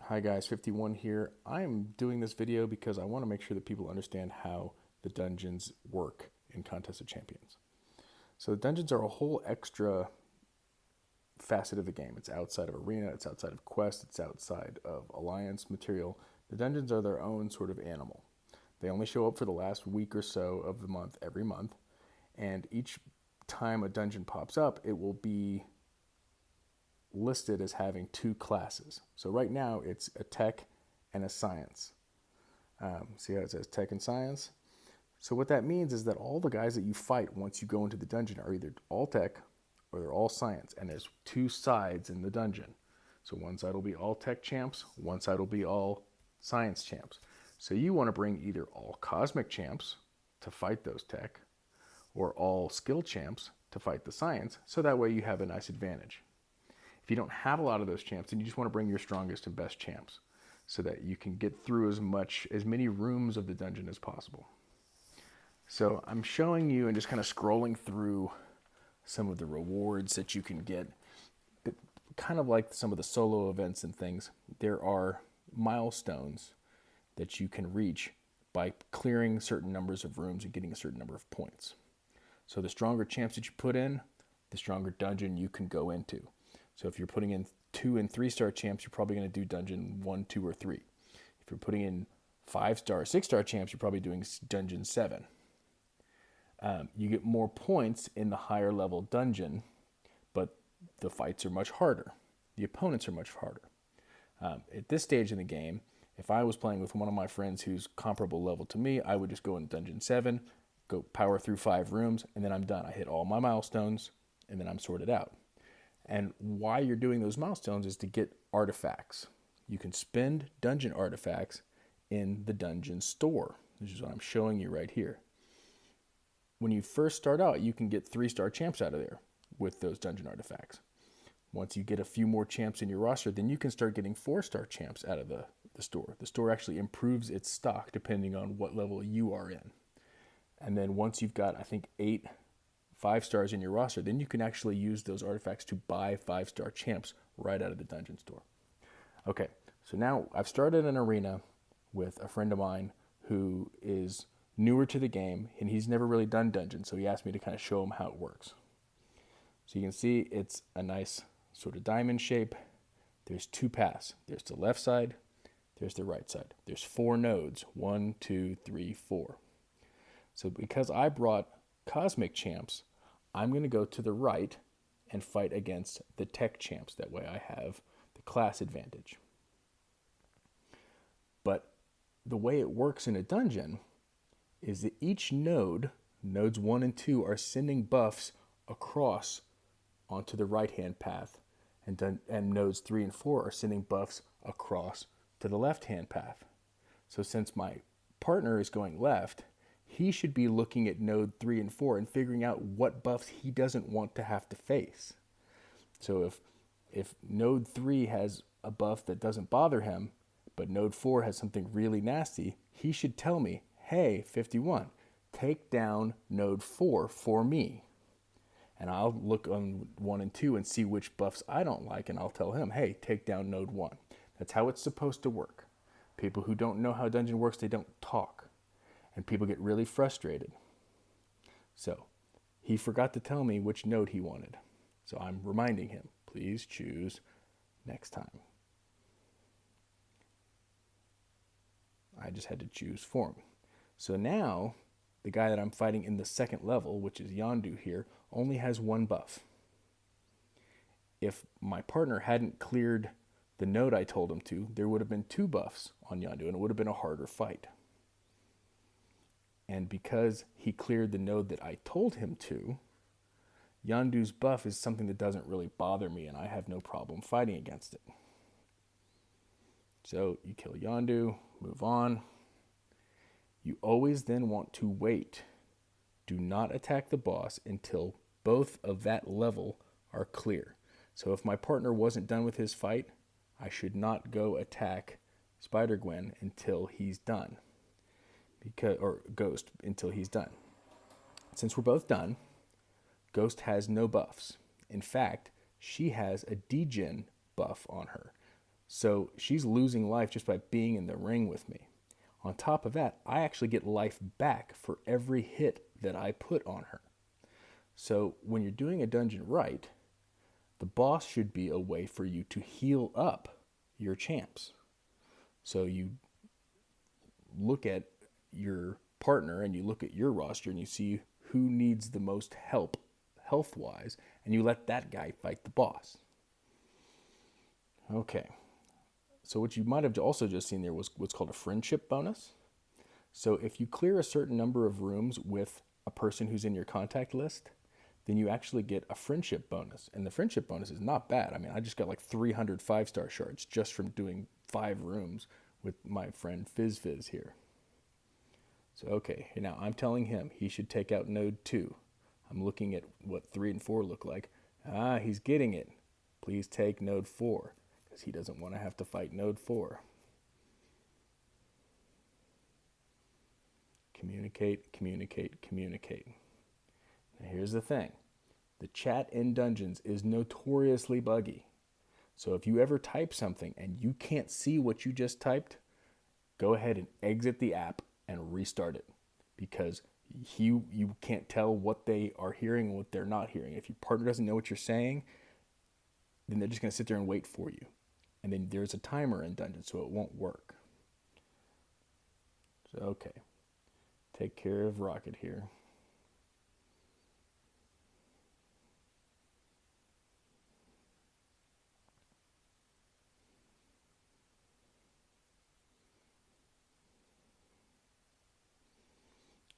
Hi guys, 51 here. I'm doing this video because I want to make sure that people understand how the dungeons work in Contest of Champions. So the dungeons are a whole extra facet of the game. It's outside of arena, it's outside of quest, it's outside of alliance material. The dungeons are their own sort of animal. They only show up for the last week or so of the month, every month, and each time a dungeon pops up, it will be listed as having two classes. So right now it's a tech and a science. See how it says tech and science? So what that means is that all the guys that you fight once you go into the dungeon are either all tech or they're all science, and there's two sides in the dungeon. So one side will be all tech champs, one side will be all science champs. So you want to bring either all cosmic champs to fight those tech or all skill champs to fight the science, so that way you have a nice advantage. If you don't have a lot of those champs, then you just want to bring your strongest and best champs so that you can get through as many rooms of the dungeon as possible. So I'm showing you and just kind of scrolling through some of the rewards that you can get. Kind of like some of the solo events and things, there are milestones that you can reach by clearing certain numbers of rooms and getting a certain number of points. So the stronger champs that you put in, the stronger dungeon you can go into. So if you're putting in 2 and 3-star champs, you're probably going to do dungeon 1, 2, or 3. If you're putting in 5-star, 6-star champs, you're probably doing dungeon 7. You get more points in the higher level dungeon, but the fights are much harder. The opponents are much harder. At this stage in the game, if I was playing with one of my friends who's comparable level to me, I would just go in dungeon 7, go power through 5 rooms, and then I'm done. I hit all my milestones, and then I'm sorted out. And why you're doing those milestones is to get artifacts. You can spend dungeon artifacts in the dungeon store. This is what I'm showing you right here. When you first start out, you can get 3-star champs out of there with those dungeon artifacts. Once you get a few more champs in your roster, then you can start getting 4-star champs out of the store. The store actually improves its stock depending on what level you are in. And then once you've got, I think, 8 5-stars in your roster, then you can actually use those artifacts to buy 5-star champs right out of the dungeon store. Okay, so now I've started an arena with a friend of mine who is newer to the game, and he's never really done dungeons, so he asked me to kind of show him how it works. So you can see it's a nice sort of diamond shape. There's 2 paths. There's the left side, there's the right side. There's 4 nodes, 1, 2, 3, 4. So because I brought cosmic champs, I'm going to go to the right and fight against the tech champs. That way I have the class advantage. But the way it works in a dungeon is that each node, nodes 1 and 2, are sending buffs across onto the right-hand path, and nodes 3 and 4 are sending buffs across to the left-hand path. So since my partner is going left, he should be looking at node 3 and 4 and figuring out what buffs he doesn't want to have to face. So if node 3 has a buff that doesn't bother him, but node 4 has something really nasty, he should tell me, hey, 51, take down node 4 for me. And I'll look on 1 and 2 and see which buffs I don't like, and I'll tell him, hey, take down node 1. That's how it's supposed to work. People who don't know how dungeon works, they don't talk. And people get really frustrated. So he forgot to tell me which node he wanted. So I'm reminding him, please choose next time. I just had to choose for him. So now the guy that I'm fighting in the 2nd level, which is Yondu here, only has 1 buff. If my partner hadn't cleared the node I told him to, there would have been 2 buffs on Yondu, and it would have been a harder fight. And because he cleared the node that I told him to, Yondu's buff is something that doesn't really bother me, and I have no problem fighting against it. So you kill Yondu, move on. You always then want to wait. Do not attack the boss until both of that level are clear. So if my partner wasn't done with his fight, I should not go attack Spider-Gwen until he's done. Or Ghost until he's done. Since we're both done, Ghost has no buffs. In fact, she has a degen buff on her. So she's losing life just by being in the ring with me. On top of that, I actually get life back for every hit that I put on her. So when you're doing a dungeon right, the boss should be a way for you to heal up your champs. So you look at your partner and you look at your roster and you see who needs the most help health-wise, and you let that guy fight the boss. Okay. So what you might have also just seen there was what's called a friendship bonus. So if you clear a certain number of rooms with a person who's in your contact list, then you actually get a friendship bonus. And the friendship bonus is not bad. I mean, I just got like 300 5-star shards just from doing 5 rooms with my friend Fizz here. So, okay, now I'm telling him he should take out node 2. I'm looking at what 3 and 4 look like. He's getting it. Please take node 4, because he doesn't want to have to fight node 4. Communicate, communicate, communicate. Now here's the thing. The chat in Dungeons is notoriously buggy. So if you ever type something and you can't see what you just typed, go ahead and exit the app and restart it, because you can't tell what they are hearing and what they're not hearing. If your partner doesn't know what you're saying, then they're just going to sit there and wait for you. And then there's a timer in Dungeons, so it won't work. So, okay. Take care of Rocket here.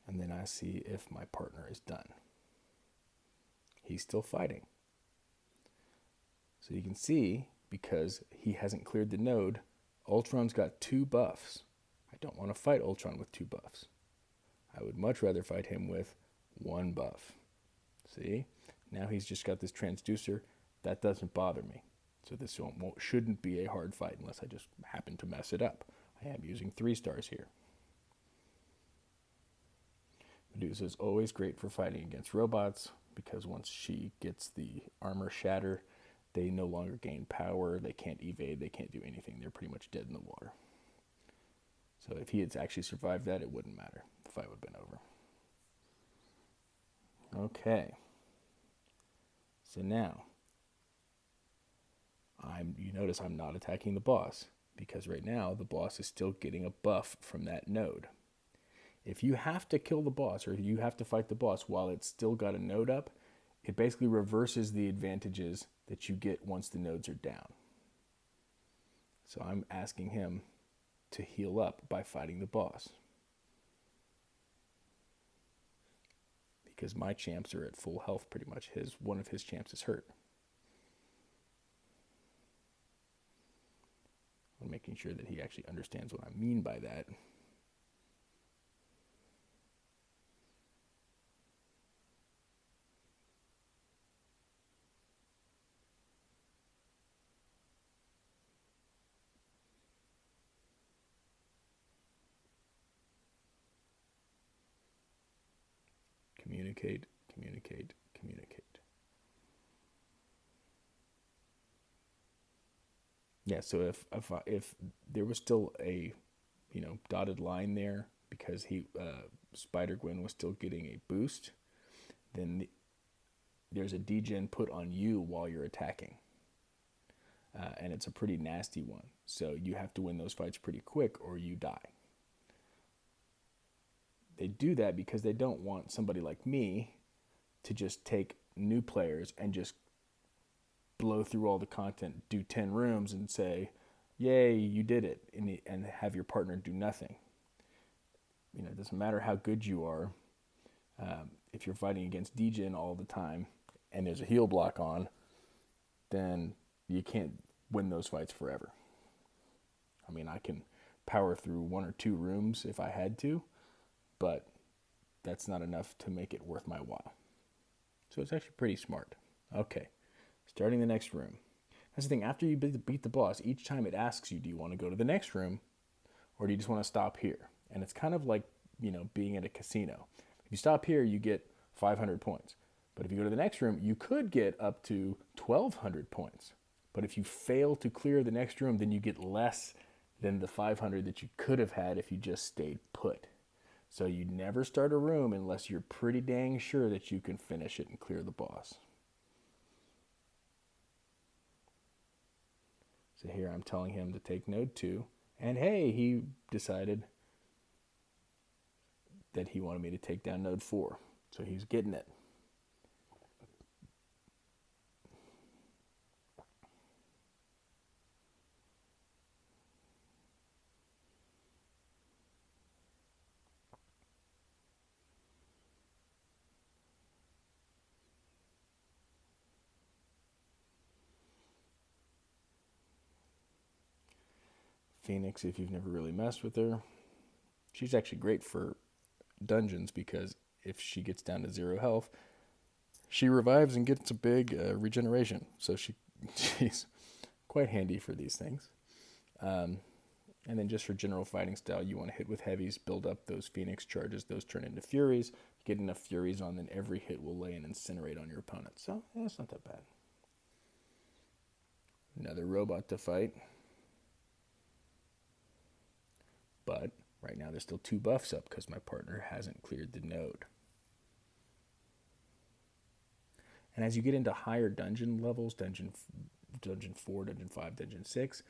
And then I see if my partner is done. He's still fighting. So you can see, because he hasn't cleared the node, Ultron's got 2 buffs. I don't want to fight Ultron with 2 buffs. I would much rather fight him with 1 buff. See? Now he's just got this transducer. That doesn't bother me. So this shouldn't be a hard fight unless I just happen to mess it up. I am using 3 stars here. Medusa is always great for fighting against robots, because once she gets the armor shatter, they no longer gain power, they can't evade, they can't do anything. They're pretty much dead in the water. So if he had actually survived that, it wouldn't matter. The fight would have been over. Okay. So now, you notice I'm not attacking the boss, because right now the boss is still getting a buff from that node. If you have to kill the boss, or you have to fight the boss while it's still got a node up, it basically reverses the advantages that you get once the nodes are down. So I'm asking him to heal up by fighting the boss, because my champs are at full health pretty much. One of his champs is hurt. I'm making sure that he actually understands what I mean by that. Communicate, communicate, communicate. Yeah, so if there was still a dotted line there, because Spider-Gwen was still getting a boost, then there's a degen put on you while you're attacking. And it's a pretty nasty one. So you have to win those fights pretty quick or you die. They do that because they don't want somebody like me to just take new players and just blow through all the content, do 10 rooms and say, yay, you did it, and have your partner do nothing. It doesn't matter how good you are. If you're fighting against degen all the time and there's a heal block on, then you can't win those fights forever. I can power through 1 or 2 rooms if I had to, but that's not enough to make it worth my while. So it's actually pretty smart. Okay, starting the next room. That's the thing, after you beat the boss, each time it asks you, do you want to go to the next room, or do you just want to stop here? And it's kind of like, being at a casino. If you stop here, you get 500 points. But if you go to the next room, you could get up to 1,200 points. But if you fail to clear the next room, then you get less than the 500 that you could have had if you just stayed put. So you never start a room unless you're pretty dang sure that you can finish it and clear the boss. So here I'm telling him to take node 2. And hey, he decided that he wanted me to take down node 4. So he's getting it. Phoenix, if you've never really messed with her, she's actually great for dungeons because if she gets down to 0 health, she revives and gets a big regeneration. So she's quite handy for these things. And then just for general fighting style, you want to hit with heavies, build up those Phoenix charges. Those turn into Furies. Get enough Furies on, then every hit will lay an Incinerate on your opponent. So, yeah, it's not that bad. Another robot to fight. But right now there's still 2 buffs up because my partner hasn't cleared the node. And as you get into higher dungeon levels, dungeon 4, dungeon 5, dungeon 6,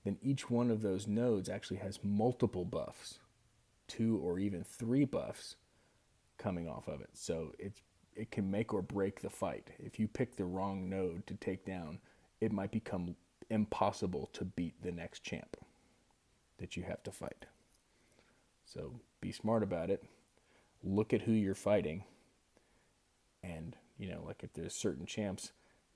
then each one of those nodes actually has multiple buffs, 2 or even 3 buffs coming off of it. So it can make or break the fight. If you pick the wrong node to take down, it might become impossible to beat the next champ that you have to fight. So be smart about it. Look at who you're fighting. And, like if there's certain champs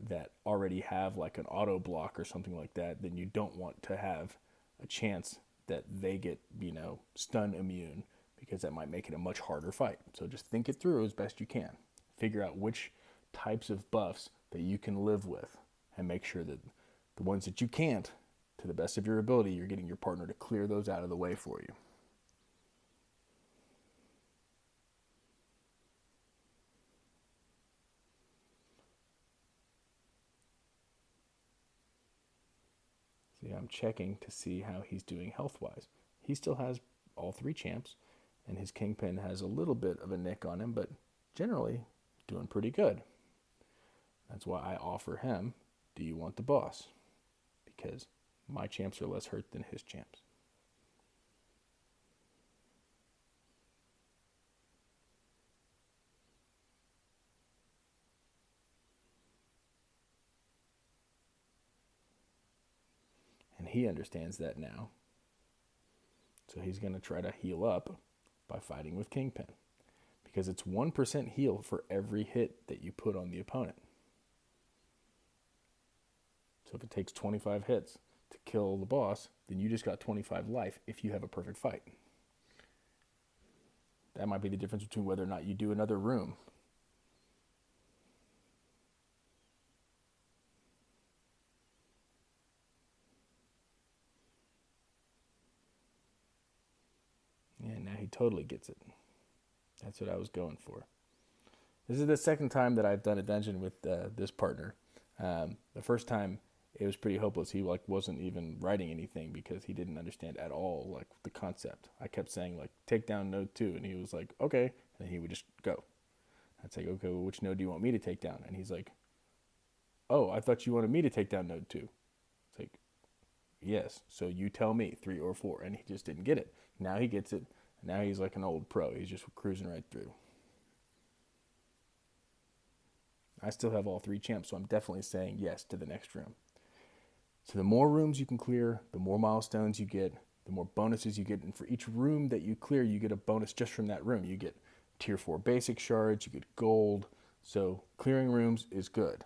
that already have like an auto block or something like that, then you don't want to have a chance that they get, stun immune, because that might make it a much harder fight. So just think it through as best you can. Figure out which types of buffs that you can live with and make sure that the ones that you can't, to the best of your ability, you're getting your partner to clear those out of the way for you. I'm checking to see how he's doing health-wise. He still has all 3 champs, and his Kingpin has a little bit of a nick on him, but generally doing pretty good. That's why I offer him, do you want the boss? Because my champs are less hurt than his champs. And he understands that now. So he's going to try to heal up by fighting with Kingpin. Because it's 1% heal for every hit that you put on the opponent. So if it takes 25 hits to kill the boss, then you just got 25 life if you have a perfect fight. That might be the difference between whether or not you do another room. And now he totally gets it. That's what I was going for. This is the second time that I've done a dungeon with this partner. The first time it was pretty hopeless. He wasn't even writing anything because he didn't understand at all the concept. I kept saying take down node 2, and he was like, okay, and he would just go. I'd say, okay, well, which node do you want me to take down? And he's like, oh, I thought you wanted me to take down node 2. It's like, yes, so you tell me 3 or 4, and he just didn't get it. Now he gets it. Now he's like an old pro. He's just cruising right through. I still have all 3 champs, so I'm definitely saying yes to the next room. So the more rooms you can clear, the more milestones you get, the more bonuses you get. And for each room that you clear, you get a bonus just from that room. You get tier 4 basic shards, you get gold. So clearing rooms is good.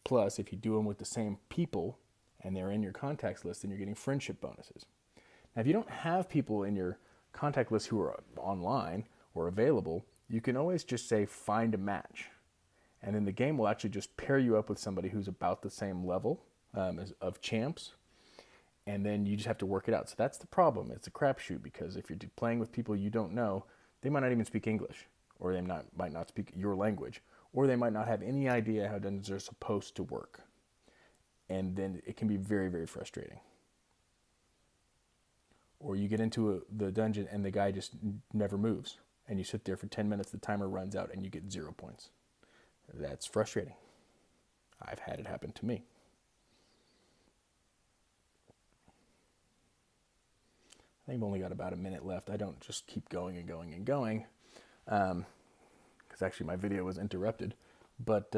Plus, if you do them with the same people and they're in your contacts list, then you're getting friendship bonuses. Now, if you don't have people in your contact list who are online or available, you can always just say find a match. And then the game will actually just pair you up with somebody who's about the same level of champs. And then you just have to work it out. So that's the problem. It's a crapshoot because if you're playing with people you don't know, they might not even speak English, or they might not speak your language, or they might not have any idea how dungeons are supposed to work. and then it can be very, very frustrating. Or you get into the dungeon and the guy just never moves, and you sit there for 10 minutes, the timer runs out, and you get 0 points. That's frustrating. I've had it happen to me. I think I've only got about a minute left. I don't just keep going and going and going, because actually my video was interrupted. But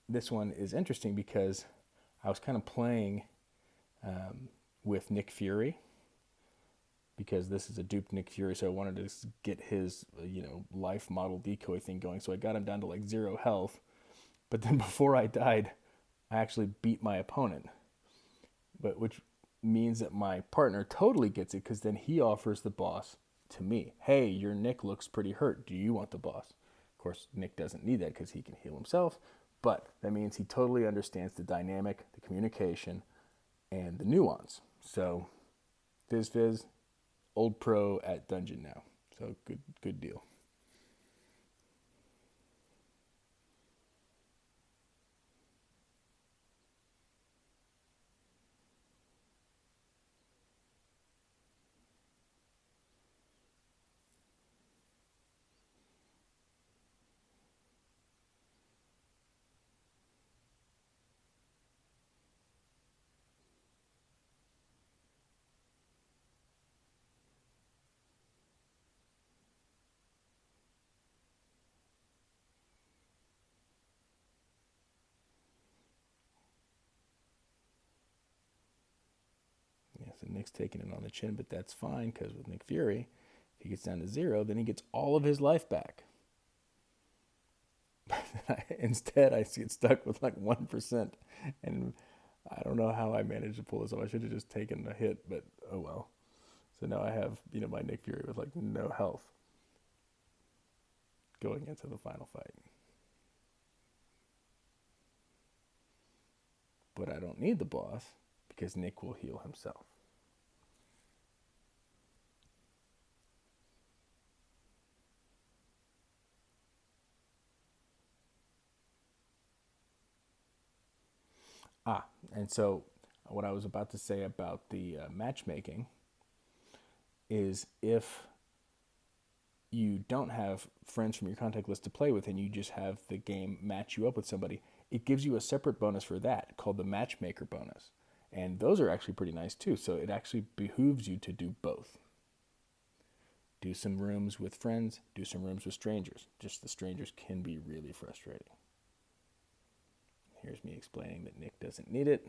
this one is interesting because I was kind of playing with Nick Fury, because this is a duped Nick Fury, so I wanted to get his life model decoy thing going. So I got him down to like 0 health, but then before I died, I actually beat my opponent, which means that my partner totally gets it, because then he offers the boss to me. Hey, your Nick looks pretty hurt. Do you want the boss? Of course, Nick doesn't need that because he can heal himself, but that means he totally understands the dynamic, the communication, and the nuance. So, Viz, old pro at dungeon now. So good deal. Yeah, so Nick's taking it on the chin, but that's fine, because with Nick Fury, if he gets down to 0, then he gets all of his life back. Instead, I get stuck with like 1%, and I don't know how I managed to pull this off. I should have just taken the hit, but oh well. So now I have, my Nick Fury with like no health going into the final fight. But I don't need the boss, because Nick will heal himself. And so what I was about to say about the matchmaking is, if you don't have friends from your contact list to play with and you just have the game match you up with somebody, it gives you a separate bonus for that called the matchmaker bonus. And those are actually pretty nice too. So it actually behooves you to do both. Do some rooms with friends, do some rooms with strangers. Just the strangers can be really frustrating. Here's me explaining that Nick doesn't need it.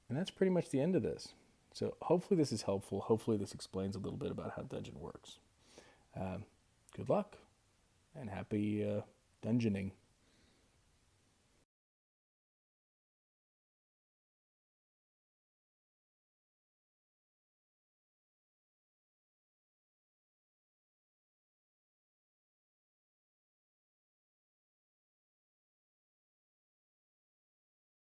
And that's pretty much the end of this. So hopefully this is helpful. Hopefully this explains a little bit about how dungeon works. Good luck and happy dungeoning.